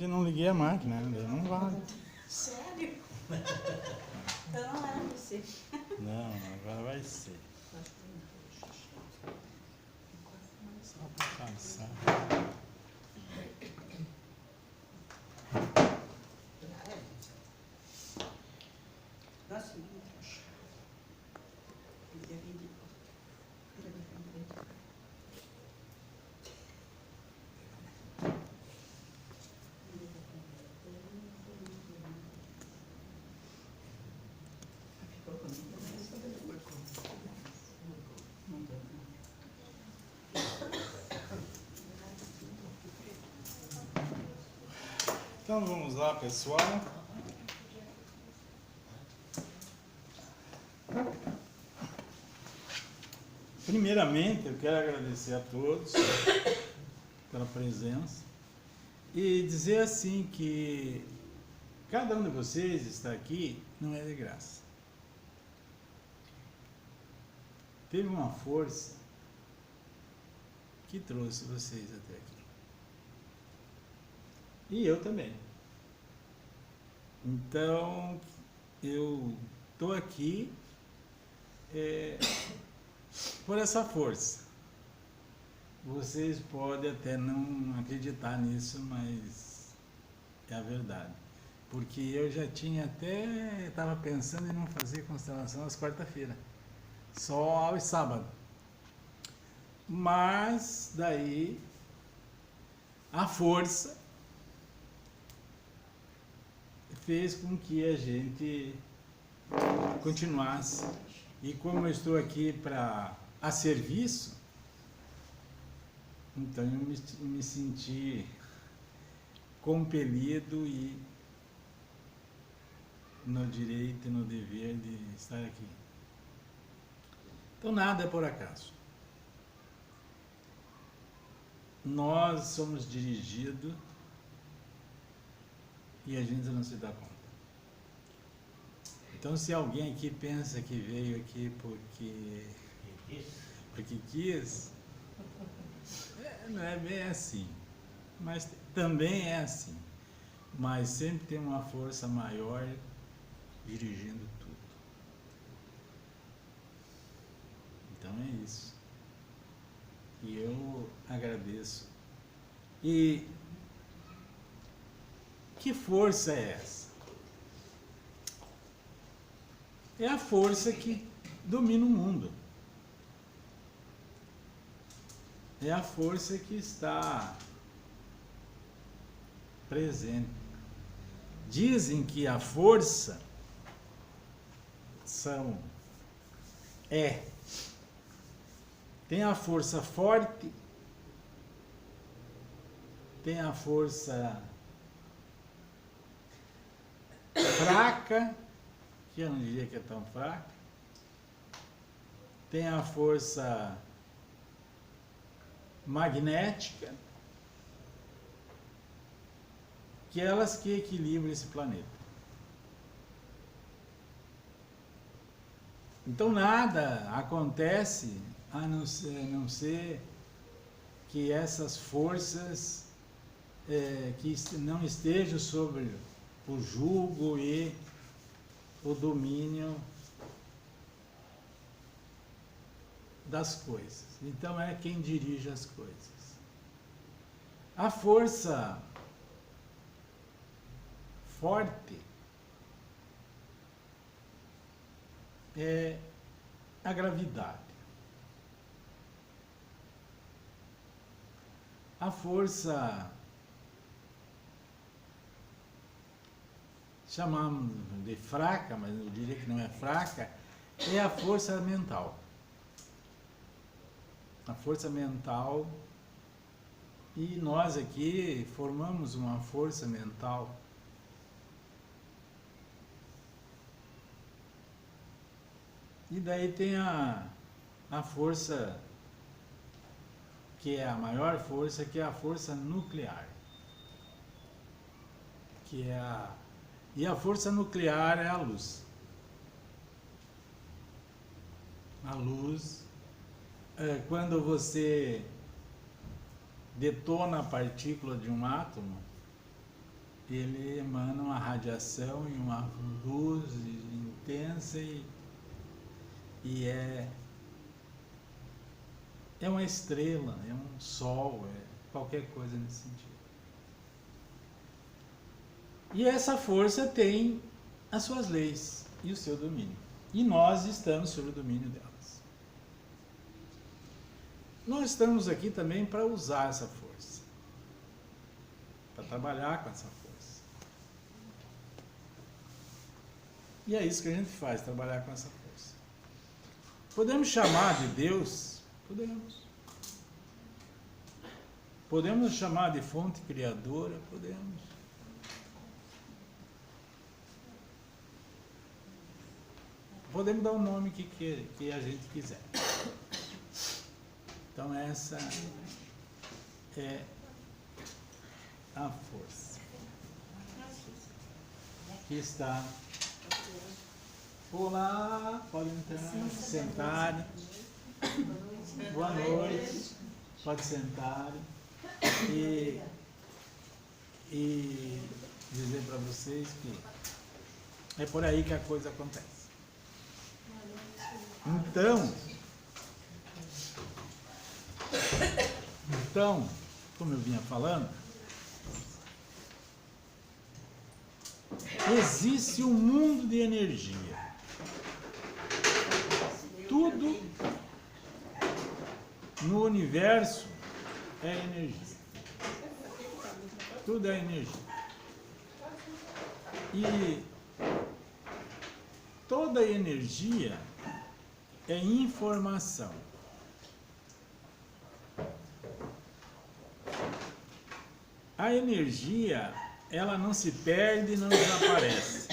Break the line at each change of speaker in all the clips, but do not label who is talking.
que não liguei a máquina, daí não vale.
Sério? Então não era você.
Não, agora vai ser. Só pra passar.
Nossa, muito trouxa. Ele é ridículo. Ficou bonito, mas só deu por conta. Não deu,
Então vamos lá, pessoal. Primeiramente, eu quero agradecer a todos pela presença e dizer assim que cada um de vocês está aqui não é de graça. Teve uma força que trouxe vocês até aqui. E eu também. Então, eu estou aqui por essa força. Vocês podem até não acreditar nisso, mas é a verdade. Porque eu já tinha até, estava pensando em não fazer constelação às quarta-feiras, só aos sábados. Mas daí a força fez com que a gente continuasse. E como eu estou aqui a serviço, então eu me senti compelido e no direito e no dever de estar aqui. Então nada é por acaso. Nós somos dirigidos e a gente não se dá conta. Então se alguém aqui pensa que veio aqui porque quis, não é bem assim. Mas também é assim. Mas sempre tem uma força maior dirigindo tudo. Então é isso. E eu agradeço. E que força é essa? É a força que domina o mundo. É a força que está presente. Dizem que a força tem a força forte, tem a força fraca, que eu não diria que é tão fraca, tem a força magnética, que é elas que equilibram esse planeta. Então nada acontece a não ser que essas forças que não estejam sobre o jugo e o domínio das coisas. Então é quem dirige as coisas. A força forte é a gravidade. A força, chamamos de fraca, mas eu diria que não é fraca, é a força mental. A força mental, e nós aqui formamos uma força mental. E daí tem a força, que é a maior força, que é a força nuclear. E a força nuclear é a luz. A luz, quando você detona a partícula de um átomo, ele emana uma radiação e uma luz intensa e é uma estrela, é um sol, é qualquer coisa nesse sentido. E essa força tem as suas leis e o seu domínio. E nós estamos sob o domínio delas. Nós estamos aqui também para usar essa força, para trabalhar com essa força. E é isso que a gente faz, trabalhar com essa força. Podemos chamar de Deus? Podemos. Podemos chamar de fonte criadora? Podemos. Podemos dar o nome que a gente quiser. Então essa é a força que está. Olá, podem entrar, sentarem. Boa noite. Pode sentar e dizer para vocês que é por aí que a coisa acontece. Então, como eu vinha falando, existe um mundo de energia. Tudo no universo é energia. Tudo é energia. E toda energia é informação. A energia, ela não se perde, não desaparece.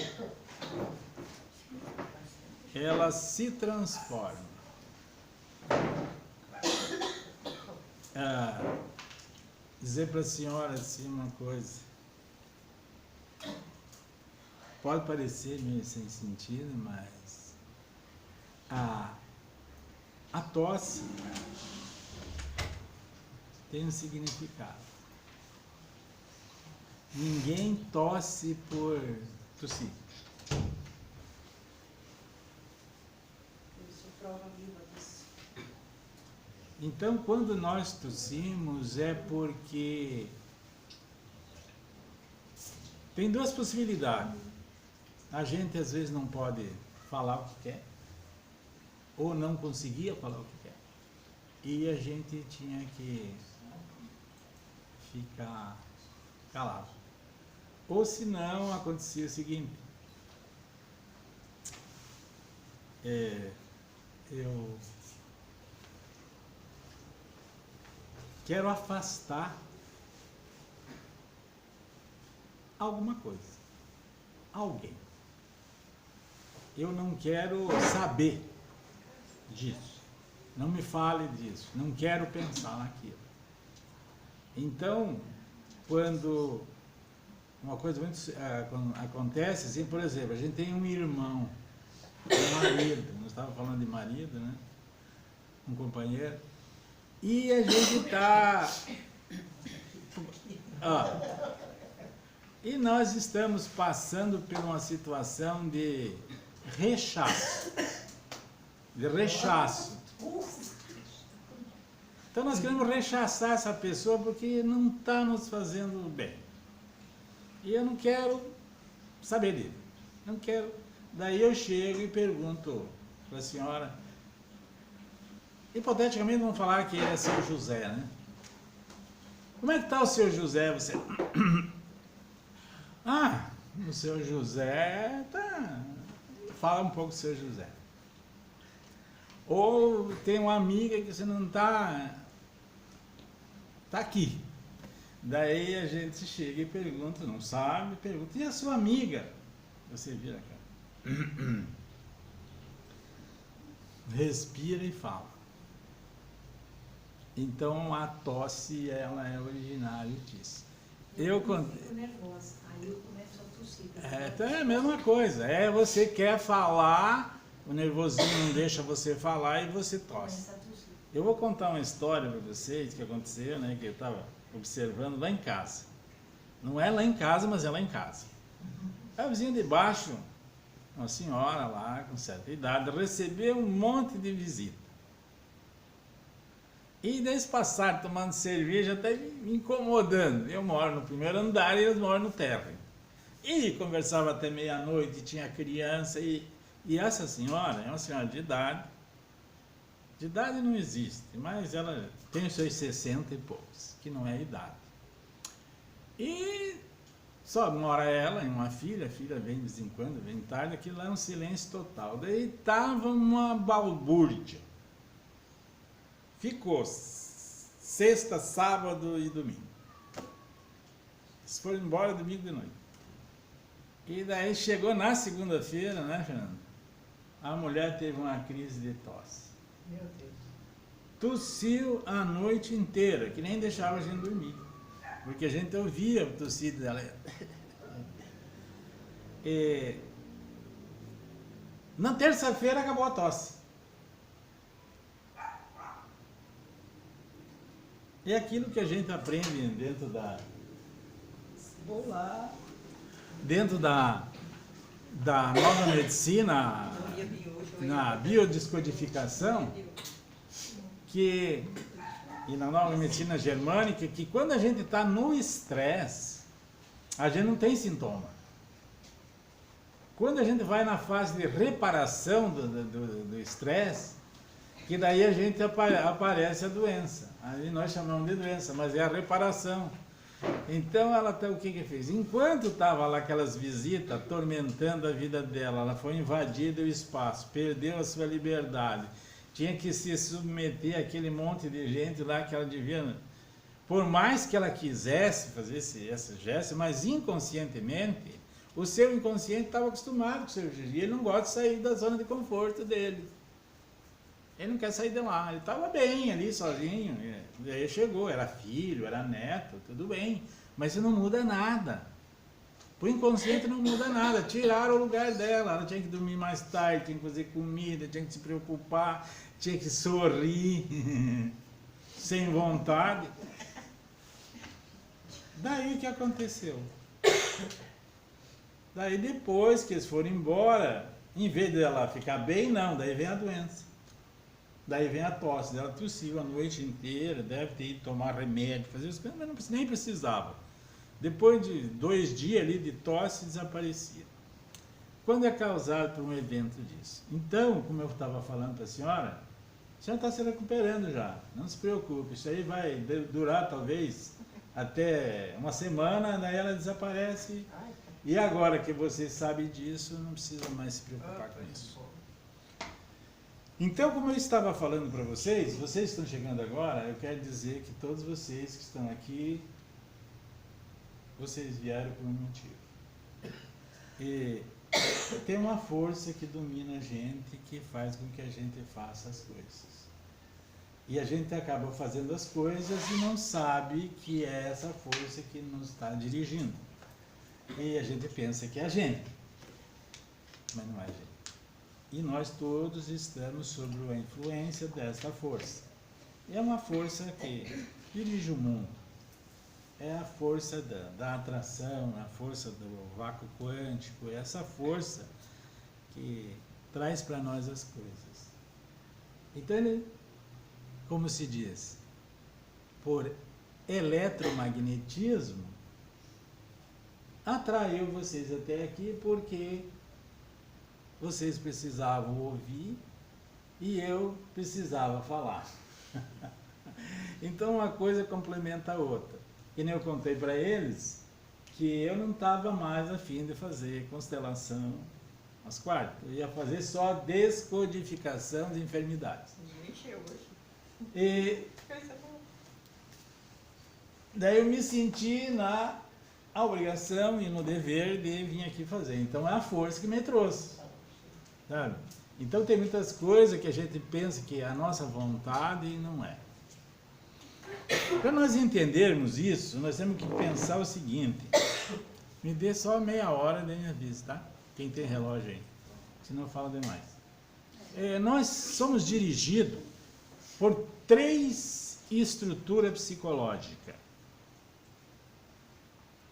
Ela se transforma. Dizer para a senhora assim uma coisa. Pode parecer meio sem sentido, mas a tosse tem um significado. Ninguém tosse por tossir.
Isso é prova viva disso.
Então, quando nós tossimos, é porque tem duas possibilidades. A gente às vezes não pode falar o que quer, ou não conseguia falar o que quer. E a gente tinha que ficar calado. Ou senão acontecia o seguinte, eu quero afastar alguma coisa, alguém. Eu não quero saber disso, não me fale disso, não quero pensar naquilo. Então, quando uma coisa muito acontece, assim, por exemplo, a gente tem um irmão, um marido, nós estávamos falando de marido, né? Um companheiro, e a gente está... E nós estamos passando por uma situação de rechaço. Então nós queremos rechaçar essa pessoa porque não está nos fazendo bem. E eu não quero saber dele. Não quero. Daí eu chego e pergunto para a senhora, hipoteticamente vamos falar que é seu José, né? Como é que está o seu José? Você... o seu José tá... Fala um pouco do seu José. Ou tem uma amiga que você não está aqui. Daí a gente chega e pergunta, não sabe, pergunta, e a sua amiga? Você vira a cara. Respira e fala. Então a tosse, ela é originária disso. Eu fico
nervosa, aí eu começo a tossir.
Então é a mesma coisa, você quer falar, o nervosismo não deixa você falar e você tosse. Eu vou contar uma história para vocês que aconteceu, né, que eu estava observando lá em casa. Não é lá em casa, mas é lá em casa. A vizinha de baixo, uma senhora lá com certa idade, recebeu um monte de visita. E daí eles passaram tomando cerveja até me incomodando. Eu moro no primeiro andar e eles moram no térreo. E conversava até meia-noite, tinha criança. E essa senhora é uma senhora de idade. De idade não existe, mas ela tem os seus 60 e poucos, que não é idade. E só mora ela e uma filha, a filha vem de vez em quando, vem tarde, aquilo lá é um silêncio total. Daí estava uma balbúrdia. Ficou sexta, sábado e domingo. Eles foram embora domingo de noite. E daí chegou na segunda-feira, né, Fernando? A mulher teve uma crise de tosse.
Meu Deus.
Tossiu a noite inteira, que nem deixava a gente dormir. Porque a gente ouvia o tossido dela. E na terça-feira acabou a tosse. É aquilo que a gente aprende dentro da nova medicina, na biodescodificação, e na nova medicina germânica, que quando a gente está no estresse, a gente não tem sintoma. Quando a gente vai na fase de reparação do estresse, que daí a gente aparece a doença. Aí nós chamamos de doença, mas é a reparação. Então ela o que fez? Enquanto estava lá aquelas visitas atormentando a vida dela, ela foi invadida o espaço, perdeu a sua liberdade, tinha que se submeter àquele monte de gente lá que ela devia, por mais que ela quisesse fazer esse gesto, mas inconscientemente, o seu inconsciente estava acostumado com o seu dia, ele não gosta de sair da zona de conforto dele. Ele não quer sair de lá, ele estava bem ali sozinho, daí chegou, era filho, era neto, tudo bem, mas isso não muda nada. O inconsciente não muda nada, tiraram o lugar dela, ela tinha que dormir mais tarde, tinha que fazer comida, tinha que se preocupar, tinha que sorrir, sem vontade. Daí o que aconteceu? Daí depois que eles foram embora, em vez dela ficar bem, não, daí vem a doença. Daí vem a tosse, ela tossiu a noite inteira, deve ter ido tomar remédio, fazer as coisas, mas nem precisava. Depois de 2 dias ali de tosse, desaparecia. Quando é causado por um evento disso? Então, como eu estava falando para a senhora está se recuperando já, não se preocupe, isso aí vai durar talvez até uma semana, daí ela desaparece. E agora que você sabe disso, não precisa mais se preocupar com isso. Então, como eu estava falando para vocês estão chegando agora, eu quero dizer que todos vocês que estão aqui, vocês vieram por um motivo. E tem uma força que domina a gente, que faz com que a gente faça as coisas. E a gente acaba fazendo as coisas e não sabe que é essa força que nos está dirigindo. E a gente pensa que é a gente, mas não é a gente. E nós todos estamos sob a influência dessa força. E é uma força que dirige o mundo. É a força da atração, a força do vácuo quântico, é essa força que traz para nós as coisas. Então ele, como se diz, por eletromagnetismo, atraiu vocês até aqui porque vocês precisavam ouvir e eu precisava falar. Então uma coisa complementa a outra. E nem eu contei para eles que eu não estava mais a fim de fazer constelação às quartas. Eu ia fazer só descodificação de enfermidades. E daí eu me senti na obrigação e no dever de vir aqui fazer. Então é a força que me trouxe. Sabe? Então tem muitas coisas que a gente pensa que é a nossa vontade e não é. Para nós entendermos isso, nós temos que pensar o seguinte. Me dê só meia hora da minha vista, tá? Quem tem relógio aí. Senão fala demais. Nós somos dirigidos por 3 estruturas psicológicas.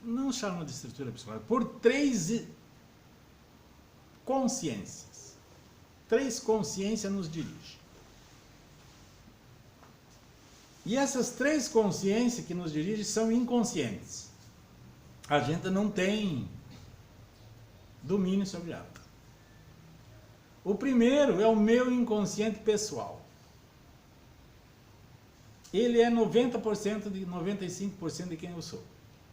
não chamo de estrutura psicológica, por 3 consciências. 3 consciências nos dirigem. E essas 3 consciências que nos dirigem são inconscientes. A gente não tem domínio sobre ela. O primeiro é o meu inconsciente pessoal. Ele é 90% de 95% de quem eu sou.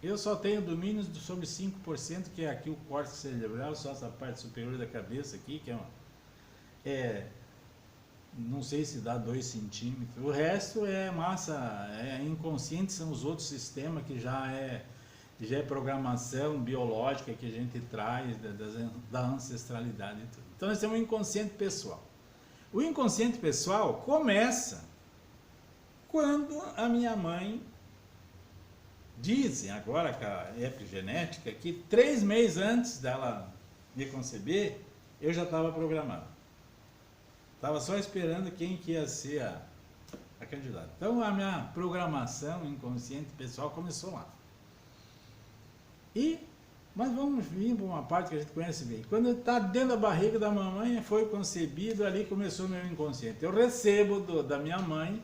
Eu só tenho domínio sobre 5%, que é aqui o córtex cerebral, só essa parte superior da cabeça aqui, que não sei se dá 2 centímetros. O resto é massa, é inconsciente, são os outros sistemas que já é programação biológica que a gente traz da ancestralidade e tudo. Então, esse é um inconsciente pessoal. O inconsciente pessoal começa quando a minha mãe, dizem agora com a epigenética, que 3 meses antes dela me conceber, eu já estava programado. Estava só esperando quem que ia ser a candidata. Então, a minha programação inconsciente pessoal começou lá. Mas vamos vir para uma parte que a gente conhece bem. Quando está dentro da barriga da mamãe, foi concebido, ali começou o meu inconsciente. Eu recebo da minha mãe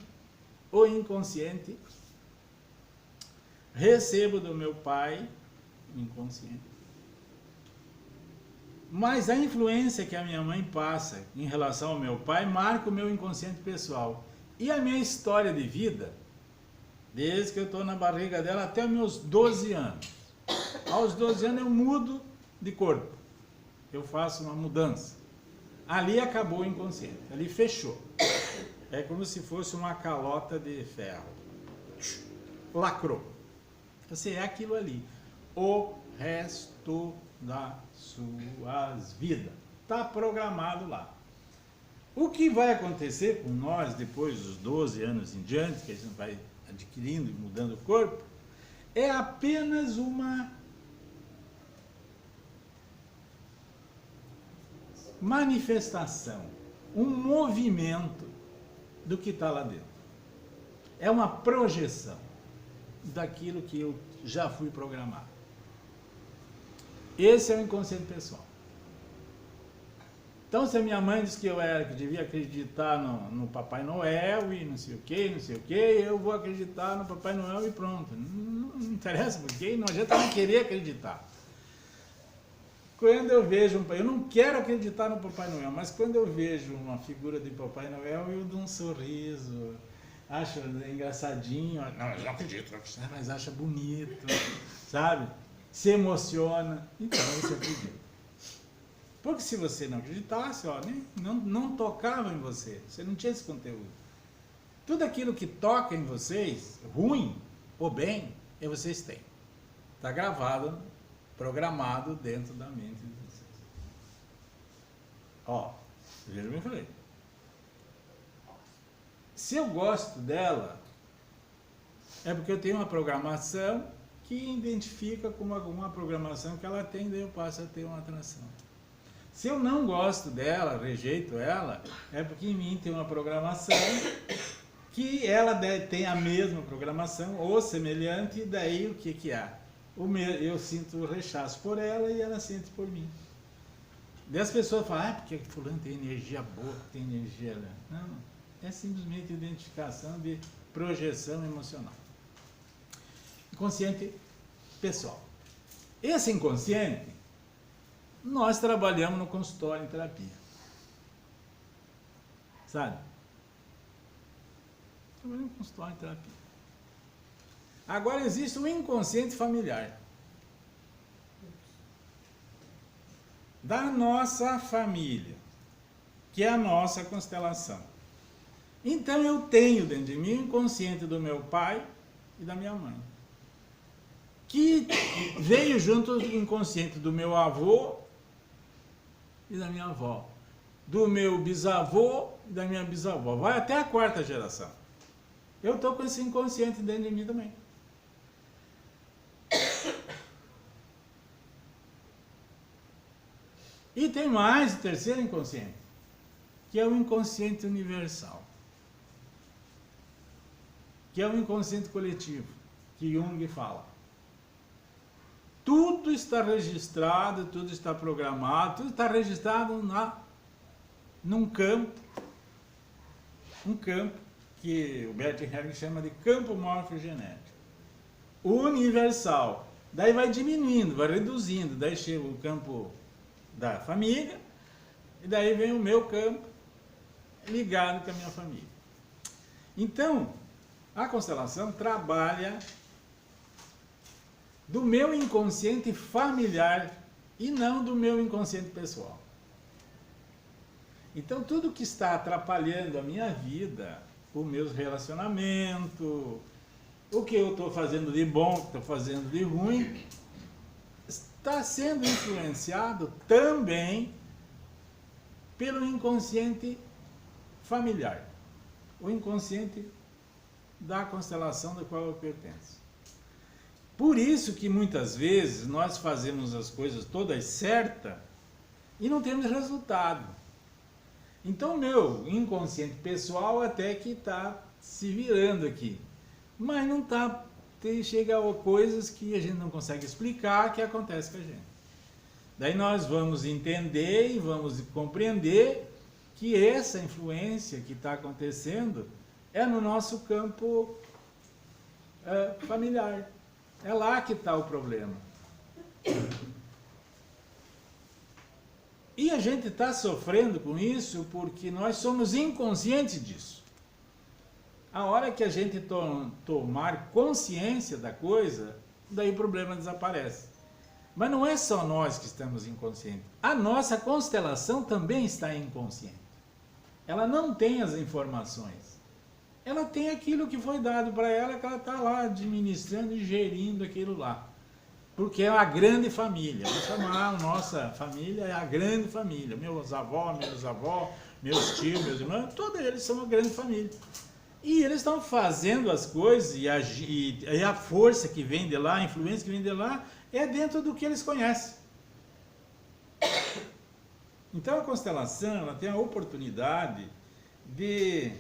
o inconsciente, recebo do meu pai o inconsciente. Mas a influência que a minha mãe passa em relação ao meu pai marca o meu inconsciente pessoal. E a minha história de vida, desde que eu estou na barriga dela até os meus 12 anos. Aos 12 anos eu mudo de corpo. Eu faço uma mudança. Ali acabou o inconsciente. Ali fechou. É como se fosse uma calota de ferro. Lacrou. Você é aquilo ali. O resto das suas vidas. Está programado lá. O que vai acontecer com nós depois dos 12 anos em diante, que a gente vai adquirindo e mudando o corpo, é apenas uma manifestação, um movimento do que está lá dentro. É uma projeção daquilo que eu já fui programado. Esse é o inconsciente pessoal. Então, se a minha mãe disse que que devia acreditar no Papai Noel e não sei o que, eu vou acreditar no Papai Noel e pronto. Não interessa porque não adianta não querer acreditar. Quando eu vejo, eu não quero acreditar no Papai Noel, mas quando eu vejo uma figura de Papai Noel, eu dou um sorriso, acho engraçadinho, não, eu não acredito, mas acha bonito, sabe? Se emociona, então você acredita. Porque se você não acreditasse, não tocava em você, você não tinha esse conteúdo. Tudo aquilo que toca em vocês, ruim ou bem, vocês têm. Está gravado, programado dentro da mente de vocês. Veja o que eu falei. Se eu gosto dela, é porque eu tenho uma programação que identifica como alguma programação que ela tem, daí eu passo a ter uma atração. Se eu não gosto dela, rejeito ela, é porque em mim tem uma programação que ela tem a mesma programação ou semelhante, e daí o que há? Eu sinto rechaço por ela e ela sente por mim. Daí as pessoas falam, porque fulano tem energia boa, tem energia... Não, é simplesmente identificação de projeção emocional. Inconsciente pessoal. Esse inconsciente, nós trabalhamos no consultório em terapia. Sabe? Trabalhamos no consultório em terapia. Agora existe o inconsciente familiar. Da nossa família, que é a nossa constelação. Então eu tenho dentro de mim o inconsciente do meu pai e da minha mãe, que veio junto do inconsciente do meu avô e da minha avó, do meu bisavô e da minha bisavó, vai até a 4ª geração. Eu estou com esse inconsciente dentro de mim também. E tem mais o 3º inconsciente, que é o inconsciente universal, que é o inconsciente coletivo, que Jung fala. tudo está registrado, tudo está programado, tudo está registrado num campo, um campo que o Bert Helling chama de campo morfogenético, universal. Daí vai diminuindo, vai reduzindo, daí chega o campo da família, e daí vem o meu campo ligado com a minha família. Então, a constelação trabalha do meu inconsciente familiar e não do meu inconsciente pessoal. Então, tudo que está atrapalhando a minha vida, os meus relacionamentos, o que eu estou fazendo de bom, o que estou fazendo de ruim, está sendo influenciado também pelo inconsciente familiar, o inconsciente da constelação da qual eu pertenço. Por isso que muitas vezes nós fazemos as coisas todas certas e não temos resultado. Então, meu inconsciente pessoal até que está se virando aqui, mas não está, chega a coisas que a gente não consegue explicar que acontece com a gente. Daí nós vamos entender e vamos compreender que essa influência que está acontecendo é no nosso campo familiar. É lá que está o problema. E a gente está sofrendo com isso porque nós somos inconscientes disso. A hora que a gente tomar consciência da coisa, daí o problema desaparece. Mas não é só nós que estamos inconscientes. A nossa constelação também está inconsciente. Ela não tem as informações. Ela tem aquilo que foi dado para ela, que ela está lá administrando e gerindo aquilo lá. Porque é a grande família. Vou chamar a nossa família, é a grande família. Meus avós, meus tios, meus irmãos, todos eles são uma grande família. E eles estão fazendo as coisas e a força que vem de lá, a influência que vem de lá, é dentro do que eles conhecem. Então a constelação, ela tem a oportunidade de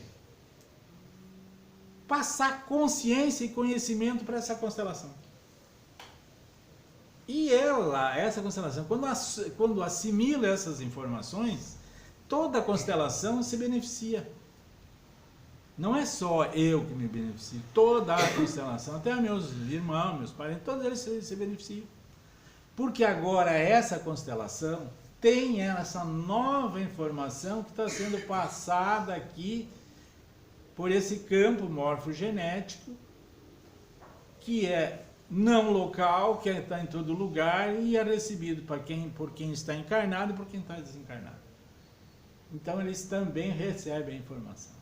passar consciência e conhecimento para essa constelação. E essa constelação, quando assimila essas informações, toda a constelação se beneficia. Não é só eu que me beneficio, toda a constelação, até meus irmãos, meus parentes, todos eles se beneficiam. Porque agora essa constelação tem essa nova informação que está sendo passada aqui por esse campo morfogenético, que é não local, que está em todo lugar e é recebido por quem está encarnado e por quem está desencarnado. Então eles também recebem a informação.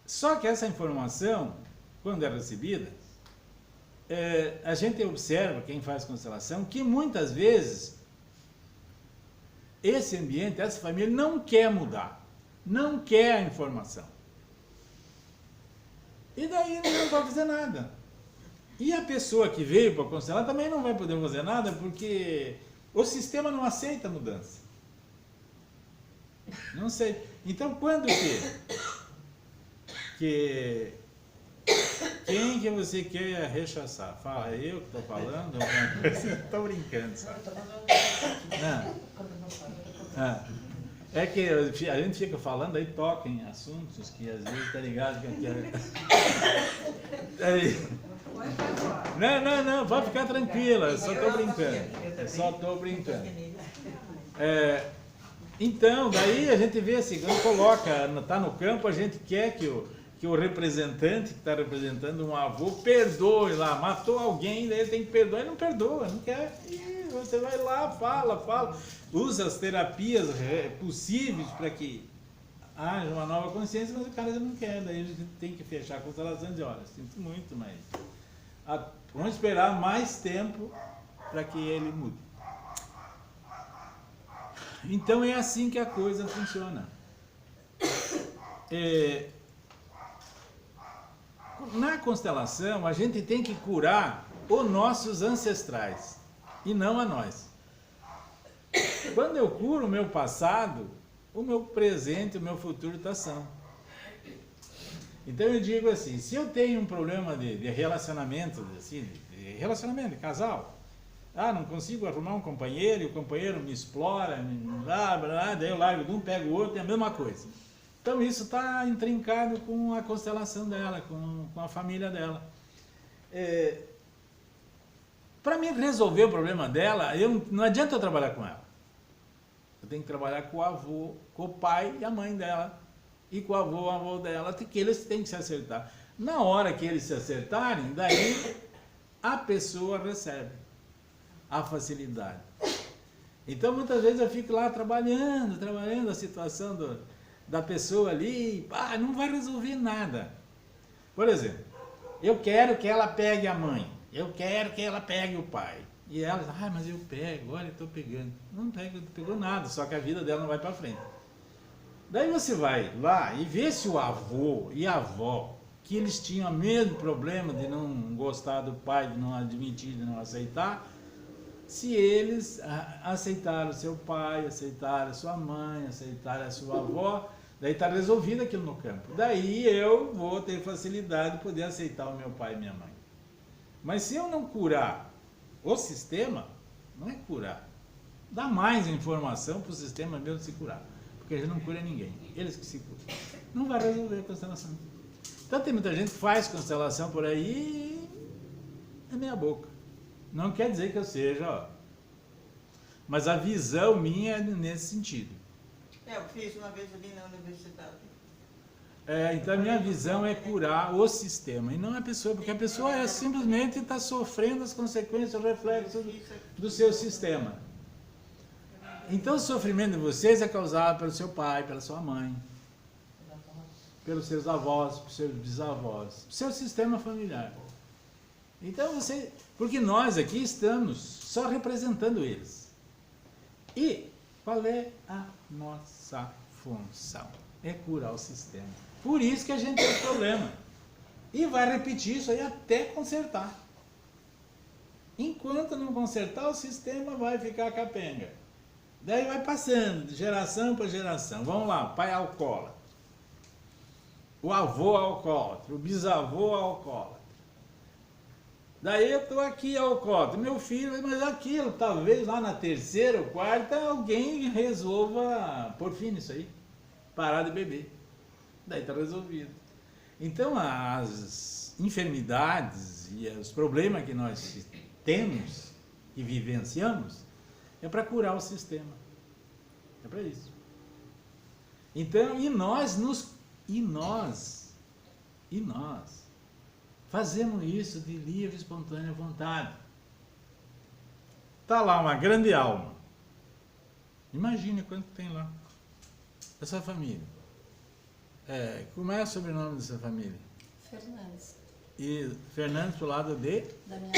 Só que essa informação, quando é recebida, a gente observa, quem faz constelação, que muitas vezes esse ambiente, essa família não quer mudar, não quer a informação. E daí não vai fazer nada. E a pessoa que veio para constelar também não vai poder fazer nada, porque o sistema não aceita mudança. Não sei. Então, quando quem que você quer rechaçar? Fala, eu que estou falando? Estou brincando, sabe? É que a gente fica falando, aí toca em assuntos que às vezes tá ligado que Não, pode ficar tranquila, eu só estou brincando. Então, daí a gente vê assim, quando está no campo, a gente quer que o representante que está representando um avô perdoe lá, matou alguém, daí ele tem que perdoar, ele não perdoa, não quer. E você vai lá, fala, usa as terapias possíveis para que haja uma nova consciência, mas o cara não quer, daí a gente tem que fechar a constelação e dizer, olha, sinto muito, mas vamos esperar mais tempo para que ele mude. Então é assim que a coisa funciona. Na constelação, a gente tem que curar os nossos ancestrais e não a nós. Quando eu curo o meu passado, o meu presente, o meu futuro está são. Então eu digo assim, se eu tenho um problema de relacionamento, assim, de relacionamento, casal. Ah, não consigo arrumar um companheiro, e o companheiro me explora, blá, blá, daí eu largo de um, pego o outro, é a mesma coisa. Então isso está intrincado com a constelação dela, com a família dela. Para mim resolver o problema dela, não adianta eu trabalhar com ela. Eu tenho que trabalhar com o avô, com o pai e a mãe dela, e com o avô dela, que eles têm que se acertar. Na hora que eles se acertarem, daí a pessoa recebe a facilidade. Então muitas vezes eu fico lá trabalhando a situação da pessoa ali, não vai resolver nada. Por exemplo, eu quero que ela pegue a mãe, eu quero que ela pegue o pai. E ela diz, mas eu pego, olha, eu estou pegando. Não pegou nada, só que a vida dela não vai para frente. Daí você vai lá e vê se o avô e a avó, que eles tinham o mesmo problema de não gostar do pai, de não admitir, de não aceitar, se eles aceitaram o seu pai, aceitaram a sua mãe, aceitaram a sua avó, daí está resolvido aquilo no campo. Daí eu vou ter facilidade de poder aceitar o meu pai e minha mãe. Mas se eu não curar o sistema, não é curar. Dá mais informação para o sistema mesmo se curar. Porque a gente não cura ninguém. Eles que se curam. Não vai resolver a constelação. Então tem muita gente que faz constelação por aí e é meia boca. Não quer dizer que eu seja, mas a visão minha é nesse sentido.
Eu fiz uma vez ali na universidade.
Então a minha visão é curar o sistema e não a pessoa, porque a pessoa simplesmente está sofrendo as consequências, o reflexo do seu sistema. Então o sofrimento de vocês é causado pelo seu pai, pela sua mãe, pelos seus avós, pelos seus bisavós, seu sistema familiar. Então porque nós aqui estamos só representando eles. E qual é a nossa função? É curar o sistema. Por isso que a gente tem problema. E vai repetir isso aí até consertar. Enquanto não consertar, o sistema vai ficar capenga. Daí vai passando de geração para geração. Vamos lá, pai alcoólatra, o avô alcoólatra, o bisavô alcoólatra. Daí eu estou aqui alcoólatra, meu filho, mas aquilo, talvez lá na terceira ou quarta, alguém resolva por fim nisso aí, parar de beber. Daí está resolvido. Então as enfermidades e os problemas que nós temos e vivenciamos é para curar o sistema. É para isso. Então, e nós fazemos isso de livre, espontânea vontade. Está lá uma grande alma. Imagine quanto tem lá. Essa família. Como é o sobrenome dessa família?
Fernandes.
E Fernandes do lado
da minha mãe.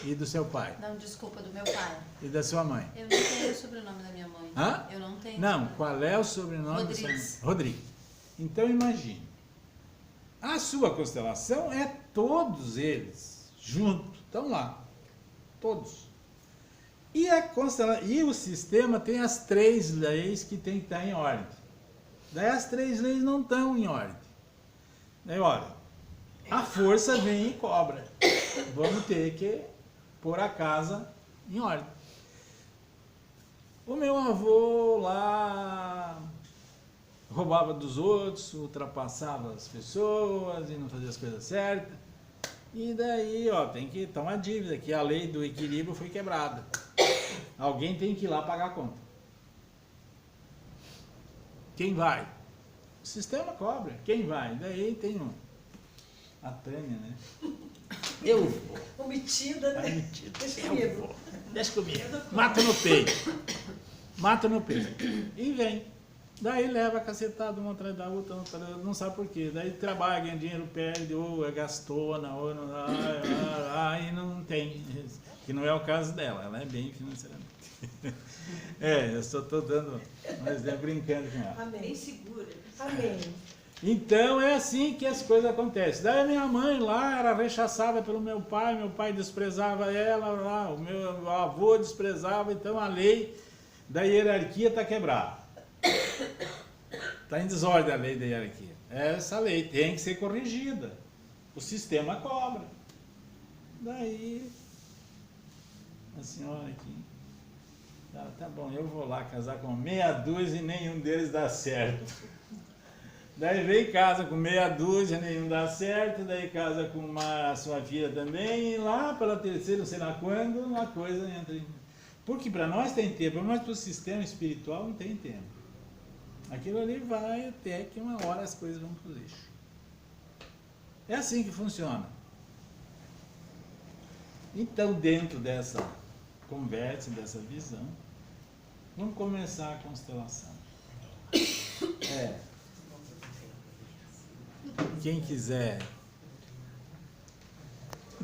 E do seu pai?
Não, desculpa, do meu pai.
E da sua mãe?
Eu não tenho o sobrenome da minha mãe.
Hã?
Eu não tenho.
Não, qual é o sobrenome da sua mãe? Rodrigues. Então imagine. A sua constelação é todos eles juntos. Estão lá. Todos. E o sistema tem as 3 leis que tem que estar em ordem. Daí as 3 leis não estão em ordem. Daí, olha, a força vem e cobra. Vamos ter que pôr a casa em ordem. O meu avô lá roubava dos outros, ultrapassava as pessoas e não fazia as coisas certas. E daí, tem que tomar uma dívida, que a lei do equilíbrio foi quebrada. Alguém tem que ir lá pagar a conta. Quem vai? O sistema cobra. Quem vai? Daí tem a Tânia, né? Eu vou.
Omitida, né?
Omitida.
Deixa
Eu
comigo.
vou. Deixa comigo. Mata no peito. Mata no peito. E vem. Daí leva a cacetada uma atrás da outra, não sabe por quê. Daí trabalha, ganha dinheiro, perde, ou é gastona, ou não, e não tem. Que não é o caso dela, ela é bem financeiramente. Eu só estou dando um exemplo, brincando com ela.
Amém. Segura. Amém.
Então é assim que as coisas acontecem. Daí a minha mãe lá era rechaçada pelo meu pai desprezava ela, lá, o meu avô desprezava, então a lei da hierarquia está quebrada. Está em desordem a lei da hierarquia. Essa lei tem que ser corrigida. O sistema cobra. Daí a senhora aqui, tá bom, eu vou lá casar com meia dúzia e nenhum deles dá certo. Daí vem casa com meia dúzia, nenhum dá certo, daí casa com a sua filha também, e lá para terceira, não sei lá quando, a coisa entra em... Porque para nós tem tempo, mas para o sistema espiritual não tem tempo. Aquilo ali vai até que uma hora as coisas vão para o lixo. É assim que funciona. Então, dentro dessa conversa, dessa visão, vamos começar a constelação. Quem quiser